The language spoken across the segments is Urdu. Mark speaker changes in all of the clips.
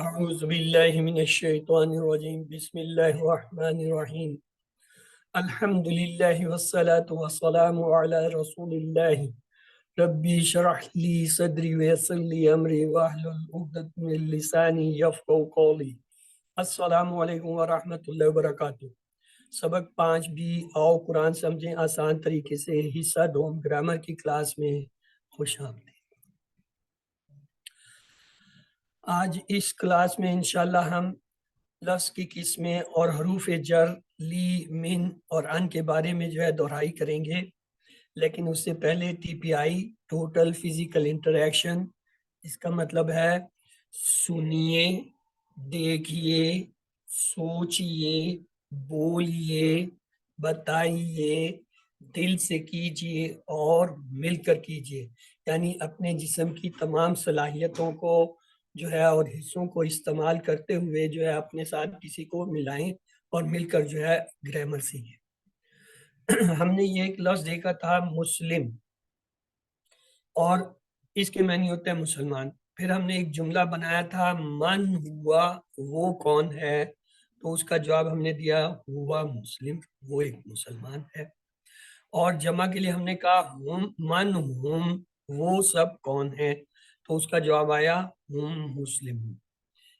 Speaker 1: اعوذ باللہ من الشیطان الرجیم بسم اللہ الرحمن الرحیم الحمد للہ والصلاة والسلام علی رسول اللہ ربی شرح لی صدری ویسر لی امری واحلل عقدۃ من لسانی یفقہوا قولی۔ السلام علیکم ورحمۃ اللہ وبرکاتہ۔ سبق 5 آؤ قرآن سمجھیں آسان طریقے سے، حصہ دوم گرامر کی کلاس میں خوش آمدید۔ آج اس کلاس میں انشاءاللہ ہم لفظ کی قسمیں اور حروف جر لی، من اور ان کے بارے میں دہرائی کریں گے، لیکن اس سے پہلے ٹی پی آئی ٹوٹل فزیکل انٹریکشن، اس کا مطلب ہے سنیے، دیکھیے، سوچئے، بولیے، بتائیے، دل سے کیجئے اور مل کر کیجئے، یعنی اپنے جسم کی تمام صلاحیتوں کو اور حصوں کو استعمال کرتے ہوئے اپنے ساتھ کسی کو ملائیں اور مل کر گرامر سیکھیں۔ ہم نے یہ ایک لفظ دیکھا تھا مسلم، اور اس کے معنی ہوتا ہے مسلمان۔ پھر ہم نے ایک جملہ بنایا تھا من ہوا، وہ کون ہے، تو اس کا جواب ہم نے دیا ہوا مسلم، وہ ایک مسلمان ہے۔ اور جمع کے لیے ہم نے کہا من ہم، وہ سب کون ہیں، تو اس کا جواب آیا ہم مسلم۔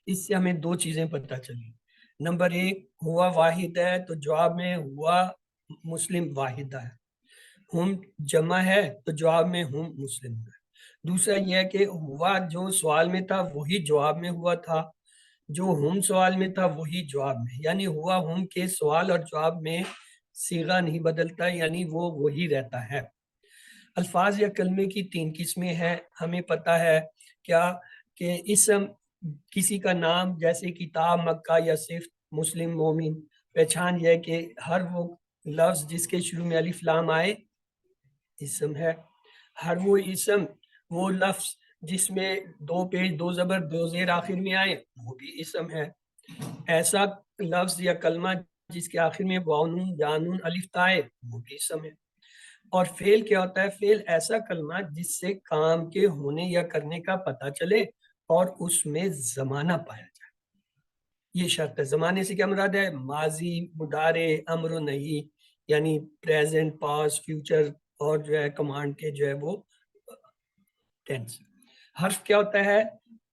Speaker 1: اس سے ہمیں دو چیزیں پتہ چلی۔ نمبر 1، ہوا واحد ہے تو جواب میں ہوا مسلم واحد ہے، ہم جمع ہے تو جواب میں ہم مسلم ہے۔ دوسرا یہ ہے کہ ہوا جو سوال میں تھا وہی جواب میں ہوا تھا، جو ہم سوال میں تھا وہی جواب میں، یعنی ہوا ہم کے سوال اور جواب میں صیغہ نہیں بدلتا، یعنی وہ وہی رہتا ہے۔ الفاظ یا کلمے کی 3 قسمیں ہیں، ہمیں پتہ ہے کیا کہ اسم کسی کا نام جیسے کتاب، مکہ یا صفت مسلم، مومن۔ پہچان یہ ہے کہ ہر وہ لفظ جس کے شروع میں الف لام آئے اسم ہے، ہر وہ اسم، وہ لفظ جس میں 2 پیش 2 زبر 2 زیر آخر میں آئے وہ بھی اسم ہے۔ ایسا لفظ یا کلمہ جس کے آخر میں واو نون یا نون الف تا آئے وہ بھی اسم ہے۔ اور فعل کیا ہوتا ہے؟ فعل ایسا کلمہ جس سے کام کے ہونے یا کرنے کا پتہ چلے اور اس میں زمانہ پایا جائے، یہ شرط ہے۔ زمانے سے کیا مراد ہے؟ ماضی، مضارع، امر و نہی، یعنی پریزنٹ، پاسٹ، فیوچر، اور کمانڈ کے وہ ٹینس۔ حرف کیا ہوتا ہے؟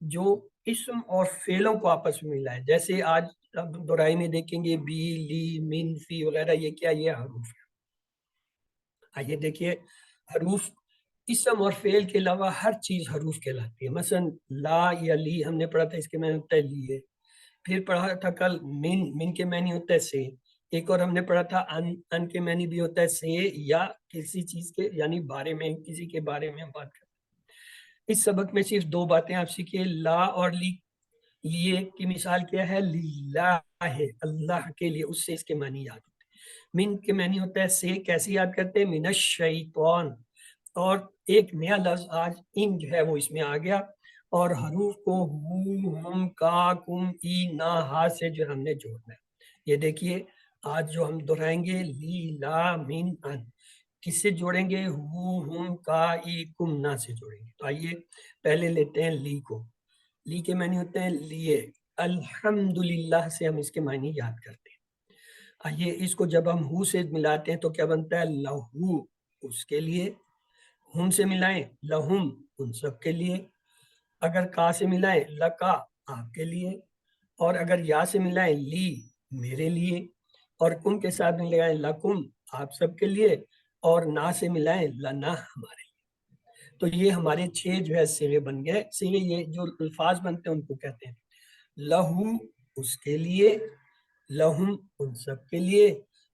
Speaker 1: جو اسم اور فعلوں کو آپس میں ملا ہے، جیسے آج درائی میں دیکھیں گے بی، لی، من، فی وغیرہ، یہ کیا؟ یہ حروف ہے۔ آئیے دیکھیے، حروف اسم اور فعل کے علاوہ ہر چیز حروف کہلاتی ہے۔ مثلا لا یا لی ہم نے پڑھا تھا، اس کے معنی ہوتا ہے لیے۔ پھر پڑھا تھا کل من کے معنی ہوتا ہے سے۔ ایک اور ہم نے پڑھا تھا ان کے معنی بھی ہوتا ہے سے یا کسی چیز کے، یعنی بارے میں، کسی کے بارے میں ہم بات کرتے ہیں۔ اس سبق میں صرف 2 باتیں آپ سیکھیے، لا اور لی۔ لیے کی مثال کیا ہے؟ للہ ہے، اللہ کے لیے، اس سے اس کے معنی یاد ہوتے ہیں۔ من کے معنی ہوتا ہے سے، کیسے یاد کرتے ہیں؟ من الشیطان۔ اور ایک نیا لفظ آج ان وہ اس میں آ گیا، اور حروف کو ہم، کا، کم، ای، نا، ہا سے ہم نے جوڑنا ہے۔ یہ دیکھیے آج جو ہم دہرائیں گے لی، لا، من، ان، کس سے جوڑیں گے؟ ہم، کا، ای، کم، نا سے جوڑیں گے۔ تو آئیے پہلے لیتے ہیں لی کو۔ لی کے معنی ہوتے ہیں لیے۔ الحمدللہ سے ہم اس کے معنی یاد کرتے ہیں۔ آئیے اس کو جب ہم ہو سے ملاتے ہیں تو کیا بنتا ہے؟ لہو، اس کے لیے۔ ہم سے ملائیں لہم، ان سب کے لیے۔ اگر کا سے ملائیں لکا، آپ کے لیے۔ اور اگر یا سے ملائیں لی، میرے لیے۔ اور کم کے ساتھ ملائیں لکم، آپ سب کے لیے۔ اور نا سے ملائیں لنا، ہمارے لیے۔ تو یہ ہمارے 6 صیغے بن گئے۔ صیغے یہ جو الفاظ بنتے ہیں ان کو کہتے ہیں لہو، اس کے لیے، لہم، ان سب کے لیے،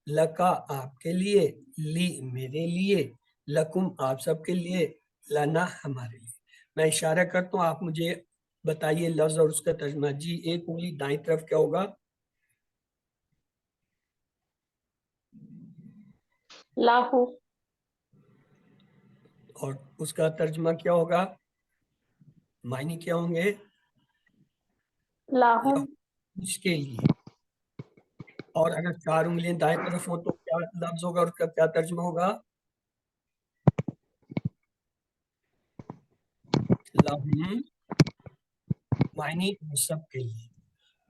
Speaker 1: لکا، آپ کے لیے، لی، میرے لیے، لکم، آپ سب کے لیے، لنا، ہمارے لیے۔ میں اشارہ کرتا ہوں، آپ مجھے بتائیے لفظ اور اس کا ترجمہ۔ جی، ایک انگلی دائیں طرف کیا ہوگا؟
Speaker 2: لاہو۔
Speaker 1: اور اس کا ترجمہ کیا ہوگا؟ معنی کیا ہوں گے؟
Speaker 2: لاہم۔
Speaker 1: اس کے لیے۔ اور اگر 4 انگلیاں دائیں طرف ہو تو کیا لفظ ہوگا اور اس کا کیا ترجمہ ہوگا؟ لہم معنی سب کے لیے.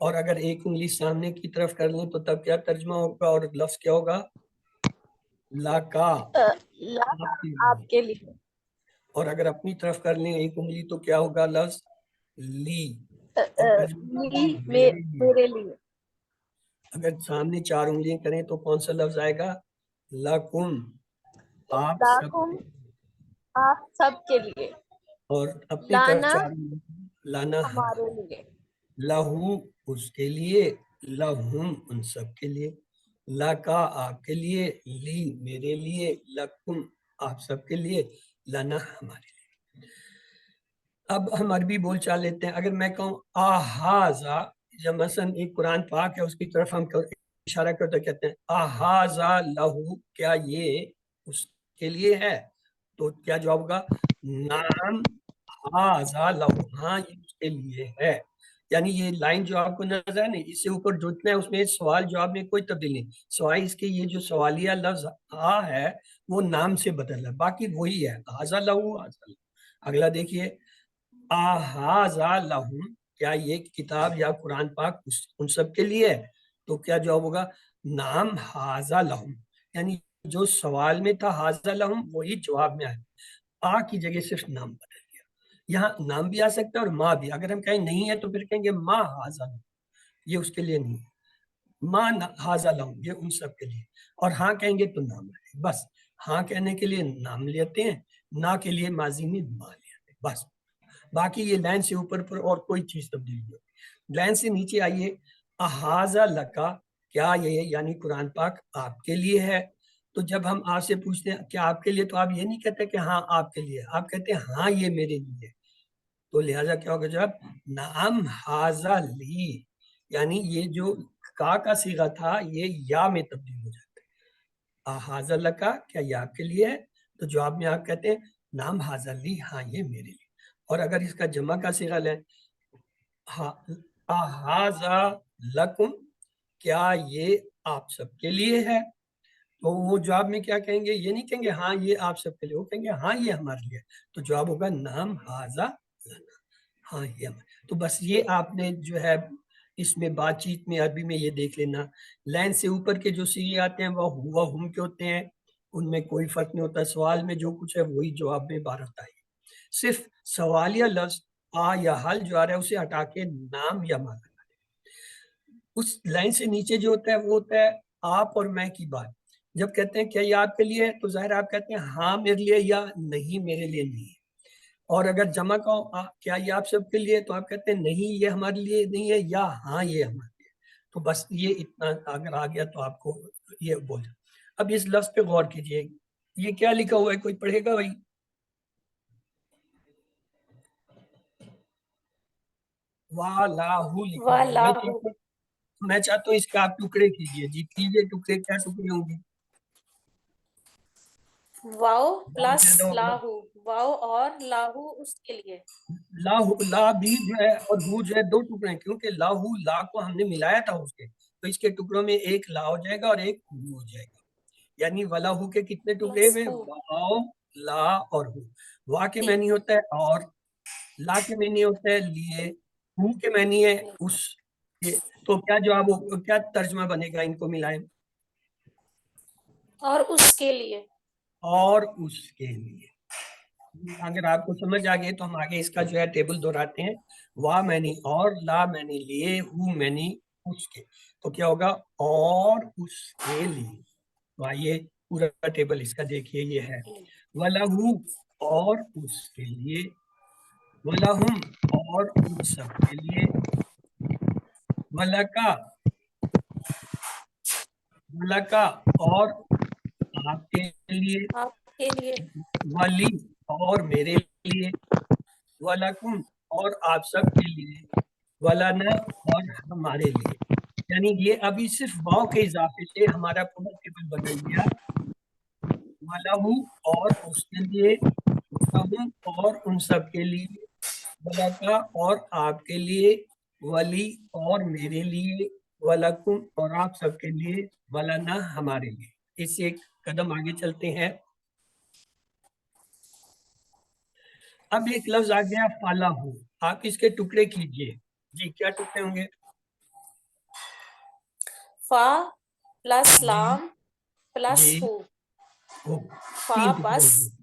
Speaker 1: اور اگر ایک انگلی سامنے کی طرف کر لیں تو تب کیا ترجمہ ہوگا اور لفظ کیا ہوگا؟ لاکا،
Speaker 2: لا آپ کے لیے.
Speaker 1: اور اگر اپنی طرف کر لیں ایک انگلی تو کیا ہوگا لفظ؟ لی، اور ترجمہ ہوگا
Speaker 2: میرے لیے.
Speaker 1: اگر سامنے 4 انگلیاں کریں تو کون سا لفظ آئے گا؟ لکم، آپ سب.
Speaker 2: لاکم آپ سب کے لیے.
Speaker 1: اور اپنی طرف
Speaker 2: لانا
Speaker 1: 4 انگلیاں، لانا
Speaker 2: ہمارے لیے.
Speaker 1: لہو اس کے لیے، لہم ان سب کے لیے، لکا آپ کے لیے، لی میرے لیے، لکم آپ سب کے لیے، لنا ہمارے لیے. اب ہم عربی بول چال لیتے ہیں. اگر میں کہوں آہازا، جب مثلا ایک قرآن پاک ہے اس کی طرف ہم اشارہ کرتے کہتے ہیں آہازا لہو، کیا یہ اس کے لیے ہے؟ تو کیا جواب ہوگا؟ نعم ہازا لہو، ہاں یہ اس کے لیے ہے. یعنی یہ لائن جو آپ کو نظر ہے نا، اس سے اوپر جتنا ہے اس میں سوال جواب میں کوئی تبدیلی نہیں، سوائے اس کے یہ جو سوالیہ لفظ آ ہے وہ نام سے بدل ہے، باقی وہی ہے ہازا لہو ہازا لہو. اگلا دیکھیے آہازا لہم، کیا یہ کتاب یا قرآن پاک ان سب کے لیے ہے؟ تو کیا جواب ہوگا؟ نام ہازا لہم. یعنی جو سوال میں تھا ہازا لہم وہی جواب میں آئے، آ کی جگہ صرف نام بدل گیا. یہاں نام بھی آ سکتا ہے اور ماں بھی. اگر ہم کہیں نہیں ہے تو پھر کہیں گے ماں ہازا لہم، یہ اس کے لیے نہیں ہے. ماں ہازا لہم یہ ان سب کے لیے. اور ہاں کہیں گے تو نام ہے. بس ہاں کہنے کے لیے نام لیتے ہیں، نہ کے لیے ماضی میں ماں لیتے ہیں بس. باقی یہ لائن سے اوپر پر اور کوئی چیز تبدیل نہیں ہوگی. لائن سے نیچے آئیے، احاذا لکا، کیا یہ یعنی قرآن پاک آپ کے لیے ہے؟ تو جب ہم آپ سے پوچھتے ہیں کیا آپ کے لیے، تو آپ یہ نہیں کہتے کہ ہاں آپ کے لیے، آپ کہتے ہیں ہاں یہ میرے لیے. تو لہٰذا کیا ہوگا جب نعم ہاذا لی، یعنی یہ جو کا صیغہ تھا یہ یا میں تبدیل ہو جاتا ہے. احاذا لکا، کیا یہ آپ کے لیے ہے؟ تو جواب میں آپ کہتے ہیں نعم ہاذا لی، ہاں یہ میرے لیے. اور اگر اس کا جمع کا صیغہ لیں احاذا لکم، کیا یہ آپ سب کے لیے ہے؟ تو وہ جواب میں کیا کہیں گے؟ یہ نہیں کہیں گے ہاں یہ آپ سب کے لیے، وہ کہیں گے ہاں یہ ہمارے لیے. تو جواب ہوگا نعم ہاذا لنا، ہاں یہ ہمارے. تو بس یہ آپ نے جو ہے اس میں بات چیت میں عربی میں یہ دیکھ لینا، لائن سے اوپر کے جو صیغے آتے ہیں وہ ہوا ہم کے ہوتے ہیں، ان میں کوئی فرق نہیں ہوتا. سوال میں جو کچھ ہے وہی جواب میں عبارت آئی. صرف سوالیہ لفظ آ یا حل جو آ رہا ہے اسے ہٹا کے نام یا مانا. اس لائن سے نیچے جو ہوتا ہے وہ ہوتا ہے آپ اور میں کی بات. جب کہتے ہیں کیا یہ آپ کے لیے ہے تو ظاہر آپ کہتے ہیں ہاں میرے لیے یا نہیں میرے لیے نہیں ہے. اور اگر جمع کا کیا یہ آپ سب کے لیے تو آپ کہتے ہیں نہیں یہ ہمارے لیے نہیں ہے یا ہاں یہ ہمارے لیے. تو بس یہ اتنا اگر آ گیا تو آپ کو یہ بول. اب اس لفظ پہ غور کیجئے، یہ کیا لکھا ہوا ہے، کوئی پڑھے گا بھائی؟ وَاللَّهُ لکھا ہوا ہے. میں چاہتا ہوں اس کے آپ ٹکڑے کیجئے. جی کیجئے ٹکڑے. کیا ٹکڑے ہوں گے؟
Speaker 2: واو پلس لاہو، واو اور لاہو اس کے لیے.
Speaker 1: لا بھی جو ہے اور ہو جو ہے دو ٹکڑے ہیں، کیونکہ لاہو لا کو ہم نے ملایا تھا اس کے، تو اس کے ٹکڑوں میں ایک لا ہو جائے گا اور ایک ہو جائے گا. یعنی ولاہو کے کتنے ٹکڑے میں؟ واو، لا اور ہو. وا کے معنی ہوتا ہے اور، لا کے معنی ہوتا ہے لیے، ہو کے معنی ہے اس کے. تو کیا جواب ہو، کیا ترجمہ بنے گا ان کو ملائیں؟
Speaker 2: اور اس کے لیے.
Speaker 1: اور اس کے لیے. اگر آپ کو سمجھ آ گئی تو ہم آگے اس کا جو ہے ٹیبل دہراتے ہیں. وا معنی اور، لا معنی لیے، ہو معنی اس کے. تو کیا ہوگا؟ اور اس کے لیے. تو آئیے پورا ٹیبل اس کا دیکھیے. یہ ہے وَلَهُ اور اس کے لیے، وَلَهُمْ اور ان سب کے لیے، وَلَكَ اور آپ کے لیے،
Speaker 2: آپ کے لیے.
Speaker 1: ولی اور میرے لیے، وَلَكُمْ اور آپ سب کے لیے، وَلَنَا اور ہمارے لیے. یعنی یہ ابھی صرف واو کے اضافے سے ہمارا پورا ٹیبل بدل گیا. وَلَهُ اور اس کے لیے، وَلَهُمْ اور ان سب کے لیے، وَلَكَ اور آپ کے لیے، ولی اور میرے لیے، وَلَكُمْ اور آپ سب کے لیے، وَلَنَا ہمارے لیے. اس سے ایک قدم آگے چلتے ہیں. اب ایک لفظ آ گیا فلاح، آپ اس کے ٹکڑے کیجئے. جی کیا ٹکڑے ہوں گے؟
Speaker 2: فا پلس لام پلس
Speaker 1: جی
Speaker 2: ہو.
Speaker 1: ہو،
Speaker 2: فا
Speaker 1: 3 ٹکڑے
Speaker 2: پس
Speaker 1: ہوں گے.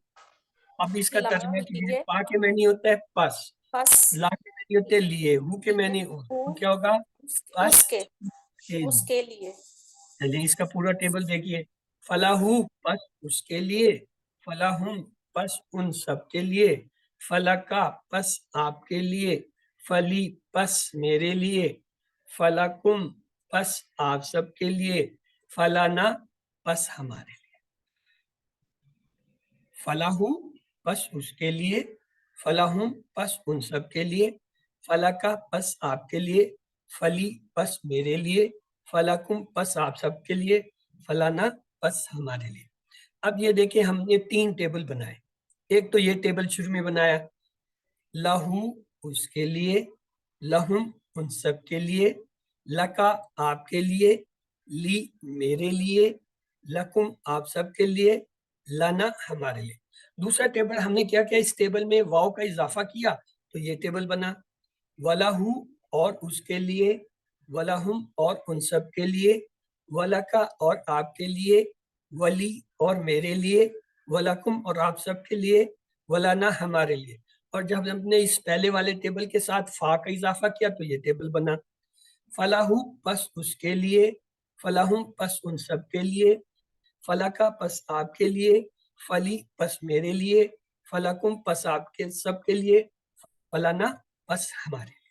Speaker 1: اب اس کا ترجمہ
Speaker 2: لام
Speaker 1: کیجئے.
Speaker 2: لیے
Speaker 1: پا کے معنی ہوتا ہے پس،
Speaker 2: پس
Speaker 1: لا کے معنی ہوتے ہیں لیے، ہو کے معنی
Speaker 2: ہو
Speaker 1: تو کیا ہوگا؟ پس
Speaker 2: اس کے لیے.
Speaker 1: چلیے اس کا پورا ٹیبل دیکھیے. فلاح پس اس کے لیے، فلاحم پس ان سب کے لیے، فلکا پس آپ کے لیے، فلی پس میرے لیے، فلکم پس آپ سب کے لیے، فلانا پس ہمارے لیے. فلاح پس اس کے لیے، فلاحم پس ان سب کے لیے، فلکا پس آپ کے لیے، فلی پس میرے لیے، فلکم پس آپ سب کے لیے، فلانا پس ہمارے لیے. اب یہ دیکھیں ہم نے 3 ٹیبل بنائے. ایک تو یہ ٹیبل شروع میں بنایا، لہو اس کے لیے، لہم ان سب کے لیے، لکا آپ کے لیے، لی میرے لیے، لکم آپ سب کے لیے، لنا ہمارے لیے. دوسرا ٹیبل ہم نے کیا کیا، اس ٹیبل میں واو کا اضافہ کیا تو یہ ٹیبل بنا. وَلَهُ اور اس کے لیے، وَلَهُمْ اور ان سب کے لیے، وَلَكَ اور آپ کے لیے، ولی اور میرے لیے، وَلَكُمْ اور آپ سب کے لیے، وَلَنَا ہمارے لیے. اور جب ہم نے اس پہلے والے ٹیبل کے ساتھ فا کا اضافہ کیا تو یہ ٹیبل بنا. فلاح پس اس کے لیے، فلاحم پس ان سب کے لیے، فلکا پس آپ کے لیے، فلی پس میرے لیے، فلکم پس آپ کے سب کے لیے، فلانا پس ہمارے لیے.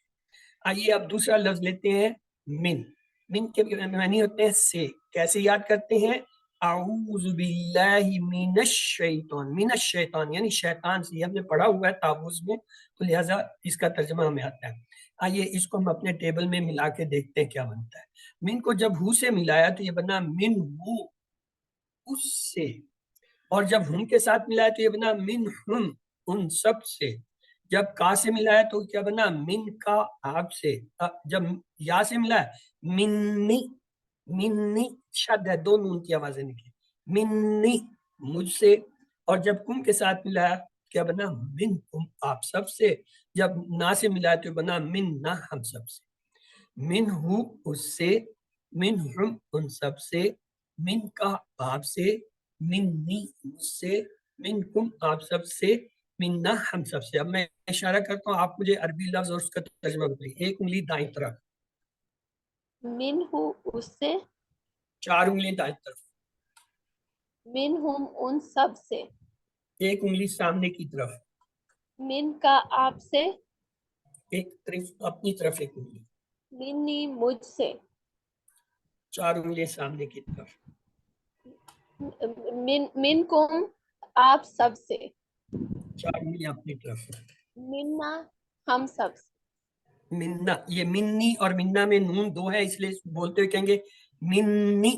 Speaker 1: آئیے اب دوسرا لفظ لیتے ہیں من. من کے معنی ہوتے ہیں سے. کیسے یاد کرتے ہیں؟ اعوذ باللہ من الشیطان، من الشیطان یعنی شیطان سے. ہم نے پڑھا ہوا ہے تعوذ میں تو لہٰذا اس کا ترجمہ ہمیں آتا ہے. آئیے اس کو ہم اپنے ٹیبل میں ملا کے دیکھتے ہیں کیا بنتا ہے. من کو جب ہو سے ملایا تو یہ بنا من ہو اس سے، اور جب ہم کے ساتھ ملایا تو یہ بنا من ہم ان سب سے. جب کا سے ملایا تو کیا بنا من کا آپ سے. جب یا سے ملایا منی، منی شد ہے، دو نون کی آوازیں نکلی، منی مجھ سے. اور جب کم کے ساتھ ملایا کیا بنا من کم آپ سب سے. جب نا سے ملایا تو بنا من نہ ہم سب سے. من ہو اس سے، من ہم ان سب سے، من کا آپ سے، منی مجھ سے، من کم آپ سب سے، من نہ ہم سب سے. اب میں اشارہ کرتا ہوں، آپ مجھے عربی لفظ اور اس کا ترجمہ بتائیے. ایک انگلی دائیں طرف،
Speaker 3: من ہو اس سے،
Speaker 1: 4 انگلی دائیں طرف،
Speaker 3: من ہم ان سب سے،
Speaker 1: ایک انگلی سامنے کی طرف،
Speaker 3: من کا آپ سے،
Speaker 1: ایک طرف اپنی طرف ایک انگلی،
Speaker 3: منی مجھ سے،
Speaker 1: 4 انگلی سامنے کی طرف،
Speaker 3: من کم آپ سب سے،
Speaker 1: 4 انگلی اپنی طرف.
Speaker 3: منا ہم سب سے.
Speaker 1: مننا، یہ منی اور منا میں نون 2 ہے اس لیے بولتے ہوئے کہیں گے منی،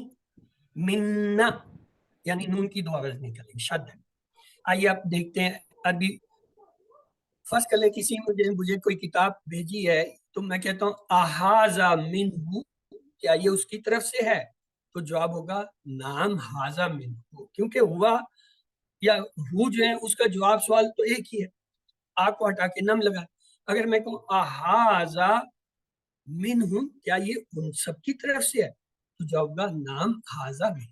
Speaker 1: مننا یعنی نون کی 2 آواز نکلیں گی، شد ہے. آئیے آپ دیکھتے ہیں عربی. فرض کر لیں کسی مجھے کوئی کتاب بھیجی ہے تو میں کہتا ہوں احاذا منہ، کیا یہ اس کی طرف سے ہے؟ تو جواب ہوگا نام حاذا منہ، کیونکہ ہوا یا ہو جو ہے اس کا جواب سوال تو ایک ہی ہے، آ کو ہٹا کے نم لگا. اگر میں کہوں احاذا منہ، کیا یہ ان سب کی طرف سے ہے؟ تو جواب ہوگا نام حاذا منہ.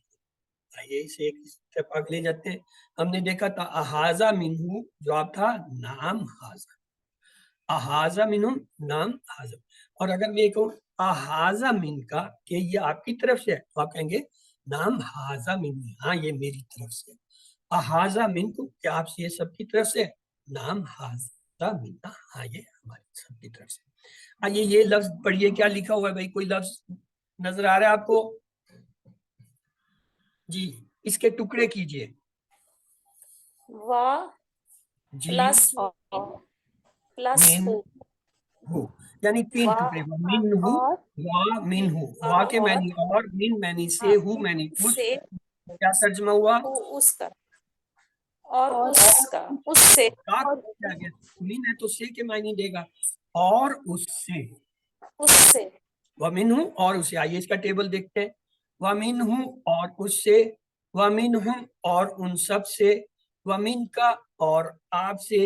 Speaker 1: آئیے اسے ایک اسٹیپ آگے لے جاتے ہیں. ہم نے دیکھا تھا احاذا منہ، جواب تھا نام حاذا، احاذا منہ نام حاذا. اور اگر میں کہوں احاذا من کا کہ یہ آپ کی طرف سے ہے تو آپ کہیں گے نام حاذا منی، ہاں یہ میری طرف سے. احاذا من کو کیا آپ سے یہ سب کی طرف سے؟ نام حاذا منا، ہاں یہ ہماری سب کی طرف سے. آئیے یہ لفظ پڑھیے کیا لکھا ہوا ہے بھائی، کوئی لفظ نظر آ رہا ہے آپ کو؟ جی اس کے ٹکڑے کیجئے.
Speaker 2: وا
Speaker 1: جی
Speaker 2: پلس پلس
Speaker 1: من
Speaker 2: ہو.
Speaker 1: ہو یعنی 3
Speaker 2: وا
Speaker 1: ٹکڑے، من ہو،
Speaker 3: اور
Speaker 1: وا من ہو. وا کے معنی اور، من معنی سے، ہو معنی اس.
Speaker 2: سے
Speaker 1: کیا ترجمہ ہوا؟
Speaker 2: اس کا، اور اس کا، اس سے،
Speaker 1: کا کیا گیا؟ من ہے تو سے کے معنی دے گا، اور اس سے.
Speaker 2: اس سے.
Speaker 1: ومن ہوں اور اسے. آئیے اس کا ٹیبل دیکھتے ہیں. ومن ہوں اور اس سے، ومن ہوں اور ان سب سے، ومن کا اور آپ سے،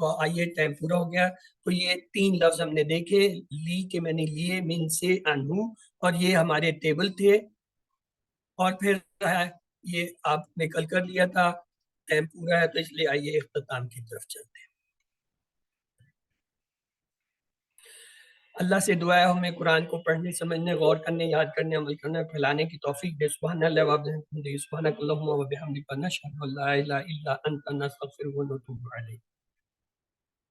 Speaker 1: تو آئیے ٹائم پورا ہو گیا. تو یہ 3 لفظ ہم نے دیکھے، لی کے میں نے لیے، من سے، انہو، اور یہ ہمارے ٹیبل تھے. اور پھر یہ آپ نے کل کر لیا تھا. ٹائم پورا ہے تو اس لیے آئیے اختتام کی طرف چلتے ہیں. اللہ سے دعا ہے ہمیں قرآن کو پڑھنے، سمجھنے، غور کرنے، یاد کرنے، عمل کرنے، پھیلانے کی توفیق دے. سبحان اللہ و بحمدہ، سبحانک اللہم و بحمدک، نشہد ان لا الہ الا انت، نستغفرک و نتوب الیک.